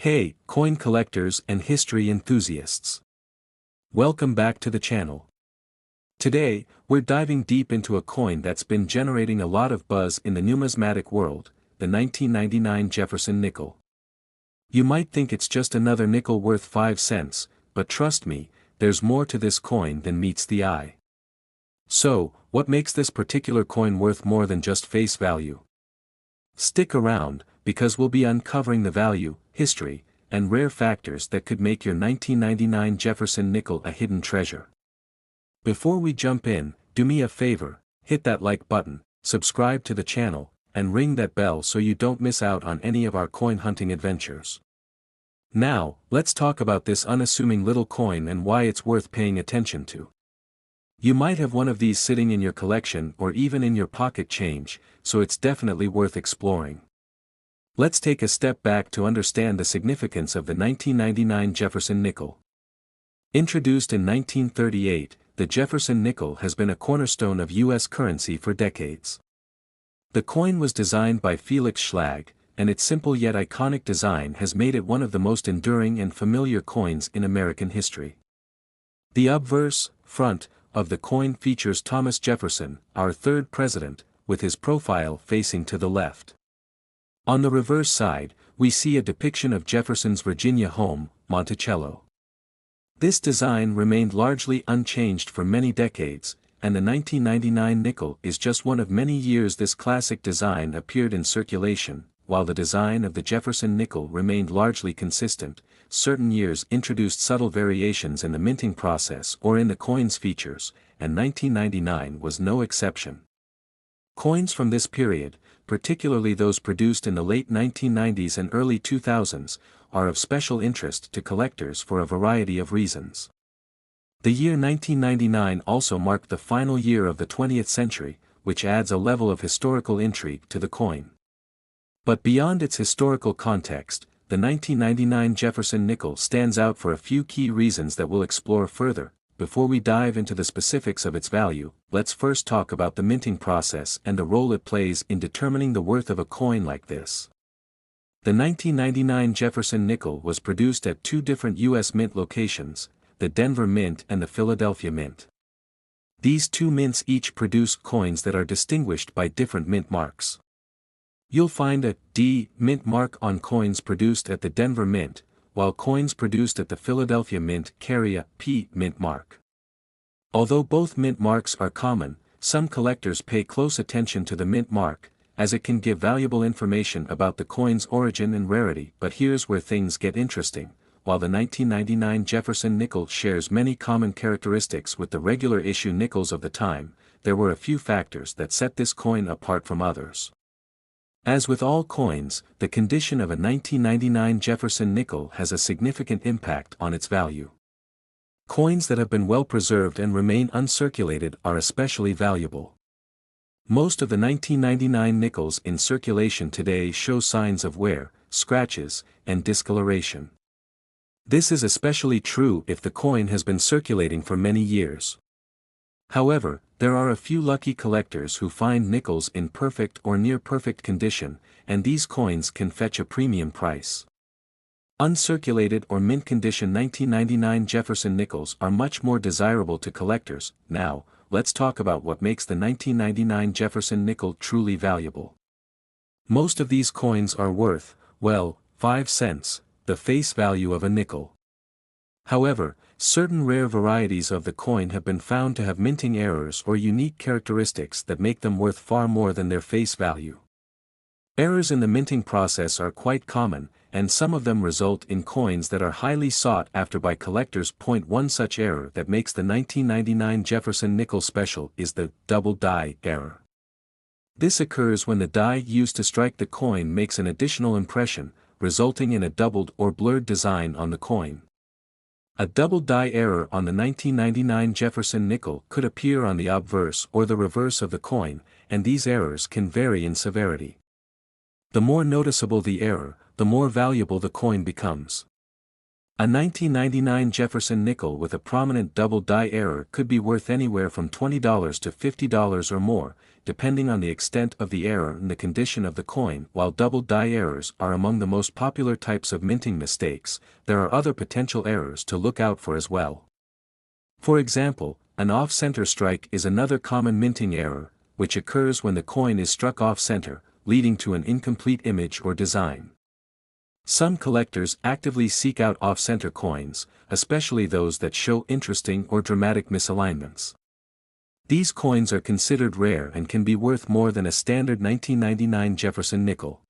Hey, coin collectors and history enthusiasts. Welcome back to the channel. Today, we're diving deep into a coin that's been generating a lot of buzz in the numismatic world, the 1999 Jefferson nickel. You might think it's just another nickel worth 5 cents, but trust me, there's more to this coin than meets the eye. So, what makes this particular coin worth more than just face value? Stick around, because we'll be uncovering the value, history, and rare factors that could make your 1999 Jefferson nickel a hidden treasure. Before we jump in, do me a favor, hit that like button, subscribe to the channel, and ring that bell so you don't miss out on any of our coin hunting adventures. Now, let's talk about this unassuming little coin and why it's worth paying attention to. You might have one of these sitting in your collection or even in your pocket change, so it's definitely worth exploring. Let's take a step back to understand the significance of the 1999 Jefferson nickel. Introduced in 1938, the Jefferson nickel has been a cornerstone of U.S. currency for decades. The coin was designed by Felix Schlag, and its simple yet iconic design has made it one of the most enduring and familiar coins in American history. The obverse, front, of the coin features Thomas Jefferson, our third president, with his profile facing to the left. On the reverse side, we see a depiction of Jefferson's Virginia home, Monticello. This design remained largely unchanged for many decades, and the 1999 nickel is just one of many years this classic design appeared in circulation. While the design of the Jefferson nickel remained largely consistent, certain years introduced subtle variations in the minting process or in the coin's features, and 1999 was no exception. Coins from this period, particularly those produced in the late 1990s and early 2000s, are of special interest to collectors for a variety of reasons. The year 1999 also marked the final year of the 20th century, which adds a level of historical intrigue to the coin. But beyond its historical context, the 1999 Jefferson nickel stands out for a few key reasons that we'll explore further. Before we dive into the specifics of its value, let's first talk about the minting process and the role it plays in determining the worth of a coin like this. The 1999 Jefferson nickel was produced at two different U.S. mint locations, the Denver Mint and the Philadelphia Mint. These two mints each produce coins that are distinguished by different mint marks. You'll find a D mint mark on coins produced at the Denver Mint, while coins produced at the Philadelphia Mint carry a P mint mark. Although both mint marks are common, some collectors pay close attention to the mint mark, as it can give valuable information about the coin's origin and rarity. But here's where things get interesting. While the 1999 Jefferson nickel shares many common characteristics with the regular issue nickels of the time, there were a few factors that set this coin apart from others. As with all coins, the condition of a 1999 Jefferson nickel has a significant impact on its value. Coins that have been well preserved and remain uncirculated are especially valuable. Most of the 1999 nickels in circulation today show signs of wear, scratches, and discoloration. This is especially true if the coin has been circulating for many years. However, there are a few lucky collectors who find nickels in perfect or near-perfect condition, and these coins can fetch a premium price. Uncirculated or mint condition 1999 Jefferson nickels are much more desirable to collectors. Now, let's talk about what makes the 1999 Jefferson nickel truly valuable. Most of these coins are worth, well, 5 cents, the face value of a nickel. However, certain rare varieties of the coin have been found to have minting errors or unique characteristics that make them worth far more than their face value. Errors in the minting process are quite common, and some of them result in coins that are highly sought after by collectors. One such error that makes the 1999 Jefferson nickel special is the double die error. This occurs when the die used to strike the coin makes an additional impression, resulting in a doubled or blurred design on the coin. A double die error on the 1999 Jefferson nickel could appear on the obverse or the reverse of the coin, and these errors can vary in severity. The more noticeable the error, the more valuable the coin becomes. A 1999 Jefferson nickel with a prominent double die error could be worth anywhere from $20 to $50 or more, depending on the extent of the error and the condition of the coin. While double die errors are among the most popular types of minting mistakes, there are other potential errors to look out for as well. For example, an off-center strike is another common minting error, which occurs when the coin is struck off-center, leading to an incomplete image or design. Some collectors actively seek out off-center coins, especially those that show interesting or dramatic misalignments. These coins are considered rare and can be worth more than a standard 1999 Jefferson nickel.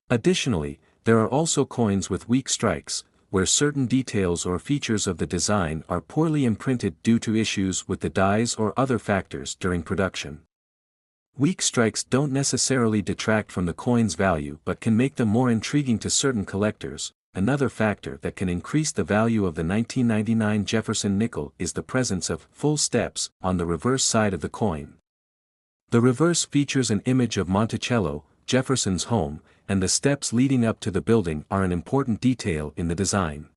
Additionally, there are also coins with weak strikes, where certain details or features of the design are poorly imprinted due to issues with the dies or other factors during production. Weak strikes don't necessarily detract from the coin's value but can make them more intriguing to certain collectors. Another factor that can increase the value of the 1999 Jefferson nickel is the presence of full steps on the reverse side of the coin. The reverse features an image of Monticello, Jefferson's home, and the steps leading up to the building are an important detail in the design.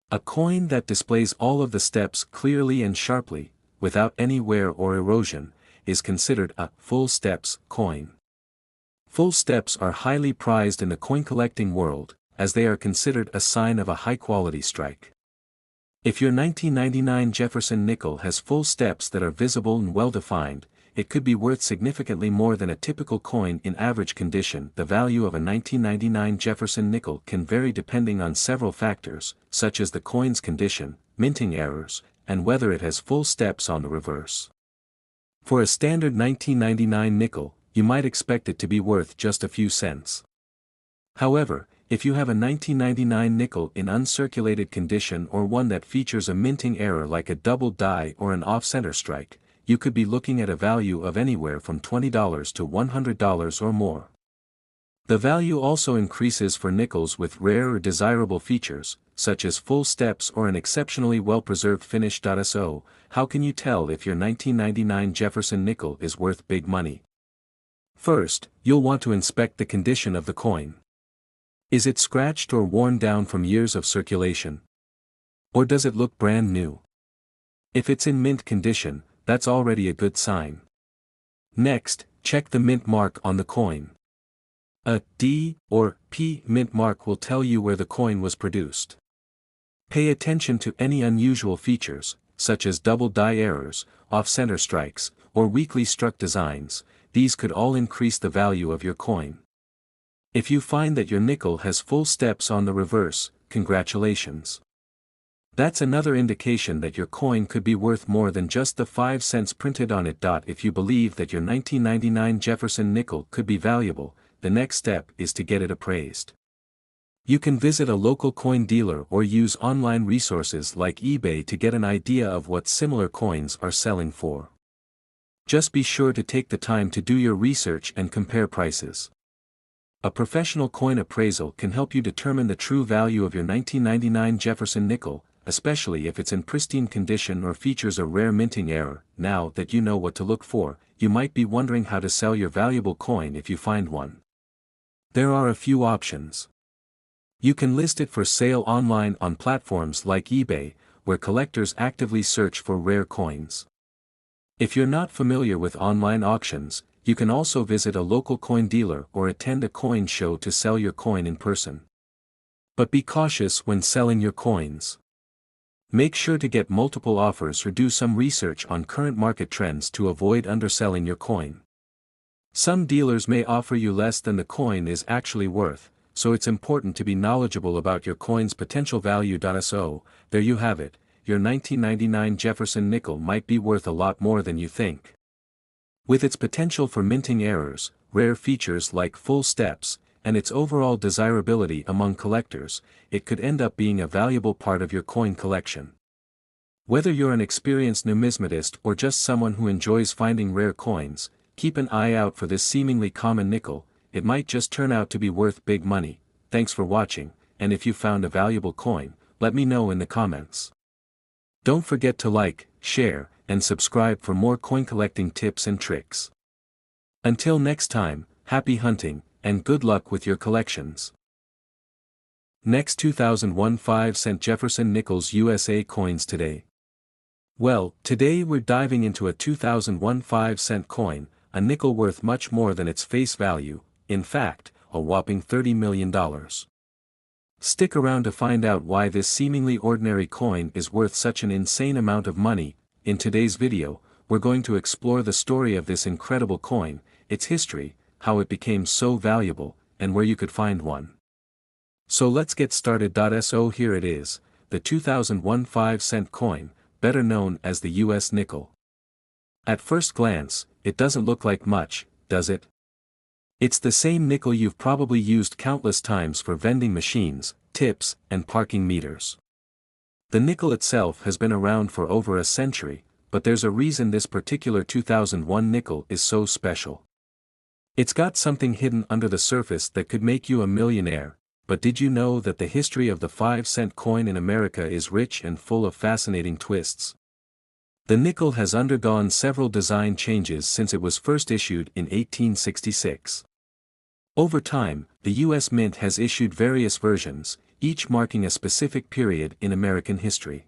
A coin that displays all of the steps clearly and sharply, without any wear or erosion, is considered a full steps coin. Full steps are highly prized in the coin collecting world, as they are considered a sign of a high-quality strike. If your 1999 Jefferson nickel has full steps that are visible and well-defined, it could be worth significantly more than a typical coin in average condition. The value of a 1999 Jefferson nickel can vary depending on several factors, such as the coin's condition, minting errors, and whether it has full steps on the reverse. For a standard 1999 nickel, you might expect it to be worth just a few cents. However, if you have a 1999 nickel in uncirculated condition or one that features a minting error like a double die or an off-center strike, you could be looking at a value of anywhere from $20 to $100 or more. The value also increases for nickels with rare or desirable features, such as full steps or an exceptionally well-preserved finish. So, how can you tell if your 1999 Jefferson nickel is worth big money? First, you'll want to inspect the condition of the coin. Is it scratched or worn down from years of circulation? Or does it look brand new? If it's in mint condition, that's already a good sign. Next, check the mint mark on the coin. A D or P mint mark will tell you where the coin was produced. Pay attention to any unusual features, such as double die errors, off-center strikes, or weakly struck designs. These could all increase the value of your coin. If you find that your nickel has full steps on the reverse, congratulations. That's another indication that your coin could be worth more than just the 5 cents printed on it. If you believe that your 1999 Jefferson nickel could be valuable, the next step is to get it appraised. You can visit a local coin dealer or use online resources like eBay to get an idea of what similar coins are selling for. Just be sure to take the time to do your research and compare prices. A professional coin appraisal can help you determine the true value of your 1999 Jefferson nickel, especially if it's in pristine condition or features a rare minting error. Now that you know what to look for, you might be wondering how to sell your valuable coin if you find one. There are a few options. You can list it for sale online on platforms like eBay, where collectors actively search for rare coins. If you're not familiar with online auctions, you can also visit a local coin dealer or attend a coin show to sell your coin in person. But be cautious when selling your coins. Make sure to get multiple offers or do some research on current market trends to avoid underselling your coin. Some dealers may offer you less than the coin is actually worth, so it's important to be knowledgeable about your coin's potential value. So, there you have it, your 1999 Jefferson nickel might be worth a lot more than you think. With its potential for minting errors, rare features like full steps, and its overall desirability among collectors, it could end up being a valuable part of your coin collection. Whether you're an experienced numismatist or just someone who enjoys finding rare coins, keep an eye out for this seemingly common nickel. It might just turn out to be worth big money. Thanks for watching, and if you found a valuable coin, let me know in the comments. Don't forget to like, share, and subscribe for more coin collecting tips and tricks. Until next time, happy hunting, and good luck with your collections. Next 2001 5-cent Jefferson Nickels USA coins today. Well, today we're diving into a 2001 5-cent coin, a nickel worth much more than its face value, in fact, a whopping $30 million. Stick around to find out why this seemingly ordinary coin is worth such an insane amount of money. In today's video, we're going to explore the story of this incredible coin, its history, how it became so valuable, and where you could find one. So let's get started. So here it is, the 2001 5-cent coin, better known as the US nickel. At first glance, it doesn't look like much, does it? It's the same nickel you've probably used countless times for vending machines, tips, and parking meters. The nickel itself has been around for over a century, but there's a reason this particular 2001 nickel is so special. It's got something hidden under the surface that could make you a millionaire, but did you know that the history of the 5-cent coin in America is rich and full of fascinating twists? The nickel has undergone several design changes since it was first issued in 1866. Over time, the U.S. Mint has issued various versions, each marking a specific period in American history.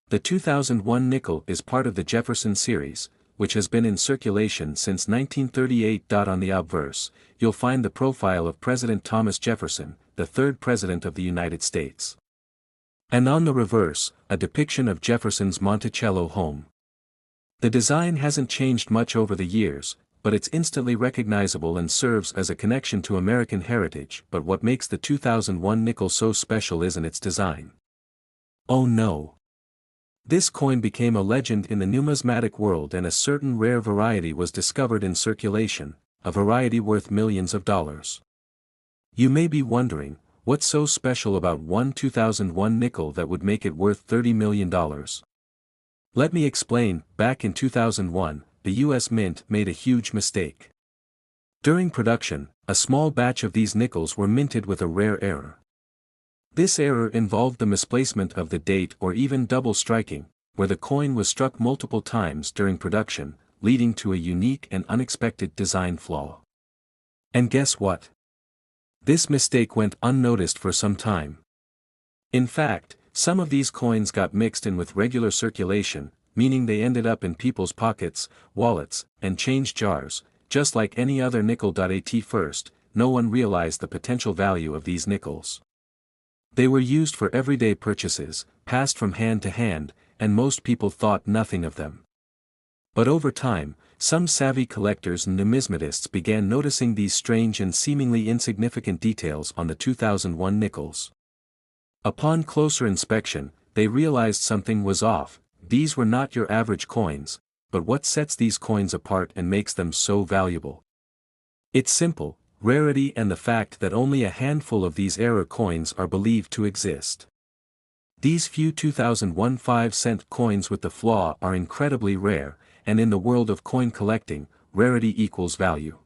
The 2001 nickel is part of the Jefferson series, which has been in circulation since 1938. On the obverse, you'll find the profile of President Thomas Jefferson, the third President of the United States. And on the reverse, a depiction of Jefferson's Monticello home. The design hasn't changed much over the years, but it's instantly recognizable and serves as a connection to American heritage. But what makes the 2001 nickel so special isn't its design. Oh no! This coin became a legend in the numismatic world, and a certain rare variety was discovered in circulation, a variety worth millions of dollars. You may be wondering, what's so special about one 2001 nickel that would make it worth $30 million? Let me explain. Back in 2001, the U.S. Mint made a huge mistake. During production, a small batch of these nickels were minted with a rare error. This error involved the misplacement of the date or even double striking, where the coin was struck multiple times during production, leading to a unique and unexpected design flaw. And guess what? This mistake went unnoticed for some time. In fact, some of these coins got mixed in with regular circulation, meaning they ended up in people's pockets, wallets, and change jars, just like any other nickel. At first, no one realized the potential value of these nickels. They were used for everyday purchases, passed from hand to hand, and most people thought nothing of them. But over time, some savvy collectors and numismatists began noticing these strange and seemingly insignificant details on the 2001 nickels. Upon closer inspection, they realized something was off. These were not your average coins, but what sets these coins apart and makes them so valuable? It's simple: rarity and the fact that only a handful of these error coins are believed to exist. These few 2001 5-cent coins with the flaw are incredibly rare, and in the world of coin collecting, rarity equals value.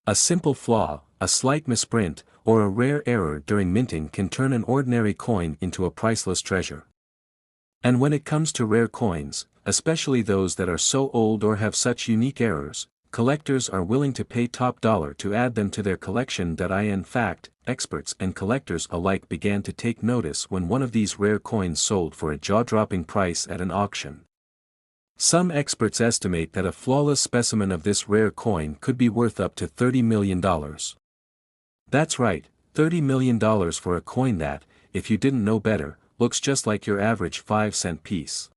A simple flaw, a slight misprint, or a rare error during minting can turn an ordinary coin into a priceless treasure. And when it comes to rare coins, especially those that are so old or have such unique errors, collectors are willing to pay top dollar to add them to their collection. In fact, experts and collectors alike began to take notice when one of these rare coins sold for a jaw-dropping price at an auction. Some experts estimate that a flawless specimen of this rare coin could be worth up to $30 million. That's right, $30 million for a coin that, if you didn't know better, looks just like your average 5-cent piece.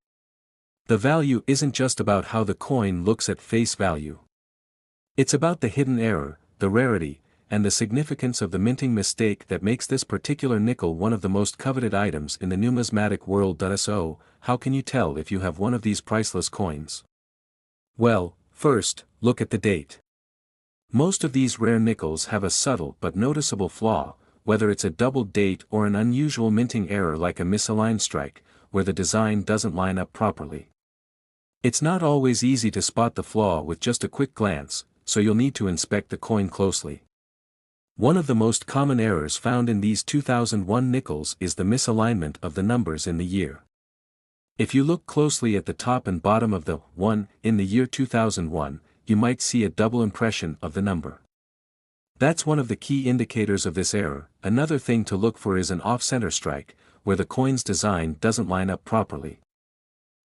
The value isn't just about how the coin looks at face value. It's about the hidden error, the rarity, and the significance of the minting mistake that makes this particular nickel one of the most coveted items in the numismatic world. So, how can you tell if you have one of these priceless coins? Well, first, look at the date. Most of these rare nickels have a subtle but noticeable flaw, whether it's a doubled date or an unusual minting error like a misaligned strike, where the design doesn't line up properly. It's not always easy to spot the flaw with just a quick glance, so you'll need to inspect the coin closely. One of the most common errors found in these 2001 nickels is the misalignment of the numbers in the year. If you look closely at the top and bottom of the 1 in the year 2001, you might see a double impression of the number. That's one of the key indicators of this error. Another thing to look for is an off-center strike, where the coin's design doesn't line up properly.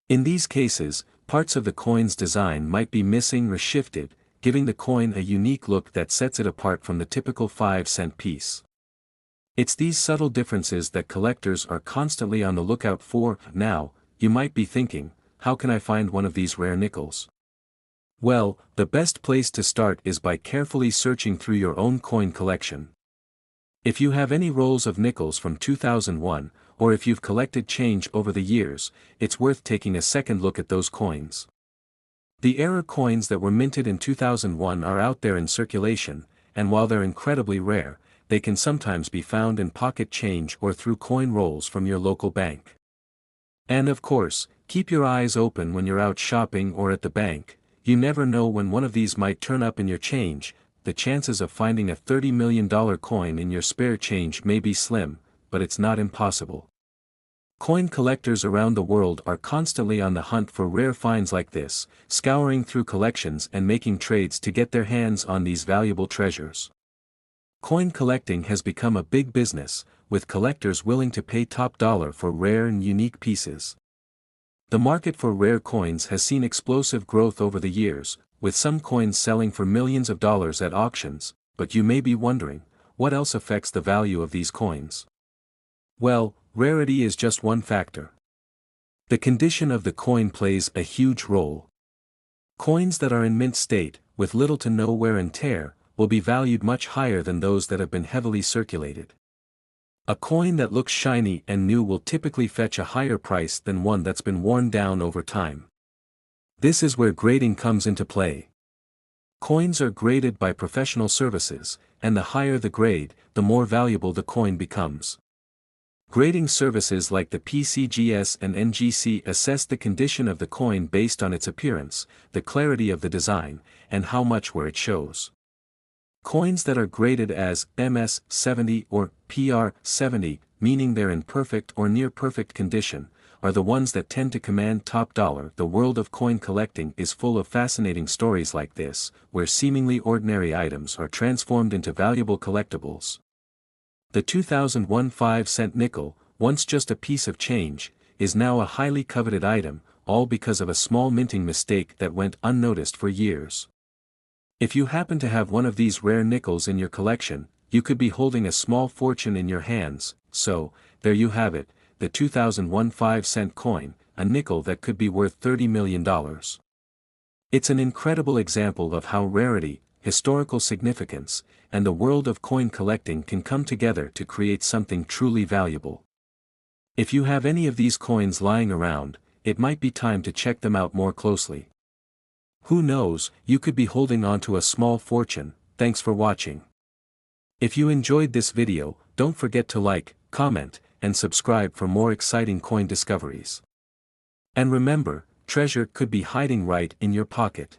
In these cases, parts of the coin's design might be missing or shifted, giving the coin a unique look that sets it apart from the typical 5-cent piece. It's these subtle differences that collectors are constantly on the lookout for. Now, you might be thinking, how can I find one of these rare nickels? Well, the best place to start is by carefully searching through your own coin collection. If you have any rolls of nickels from 2001, or if you've collected change over the years, it's worth taking a second look at those coins. The error coins that were minted in 2001 are out there in circulation, and while they're incredibly rare, they can sometimes be found in pocket change or through coin rolls from your local bank. And of course, keep your eyes open when you're out shopping or at the bank. You never know when one of these might turn up in your change. The chances of finding a $30 million coin in your spare change may be slim, but it's not impossible. Coin collectors around the world are constantly on the hunt for rare finds like this, scouring through collections and making trades to get their hands on these valuable treasures. Coin collecting has become a big business, with collectors willing to pay top dollar for rare and unique pieces. The market for rare coins has seen explosive growth over the years, with some coins selling for millions of dollars at auctions, but you may be wondering, what else affects the value of these coins? Well, rarity is just one factor. The condition of the coin plays a huge role. Coins that are in mint state, with little to no wear and tear, will be valued much higher than those that have been heavily circulated. A coin that looks shiny and new will typically fetch a higher price than one that's been worn down over time. This is where grading comes into play. Coins are graded by professional services, and the higher the grade, the more valuable the coin becomes. Grading services like the PCGS and NGC assess the condition of the coin based on its appearance, the clarity of the design, and how much wear it shows. Coins that are graded as MS 70 or PR 70, meaning they're in perfect or near perfect condition, are the ones that tend to command top dollar. The world of coin collecting is full of fascinating stories like this, where seemingly ordinary items are transformed into valuable collectibles. The 2001 5-cent nickel, once just a piece of change, is now a highly coveted item, all because of a small minting mistake that went unnoticed for years. If you happen to have one of these rare nickels in your collection, you could be holding a small fortune in your hands. So, there you have it, the 2001 5-cent coin, a nickel that could be worth $30 million. It's an incredible example of how rarity, historical significance, and the world of coin collecting can come together to create something truly valuable. If you have any of these coins lying around, it might be time to check them out more closely. Who knows, you could be holding on to a small fortune. Thanks for watching. If you enjoyed this video, don't forget to like, comment, and subscribe for more exciting coin discoveries. And remember, treasure could be hiding right in your pocket.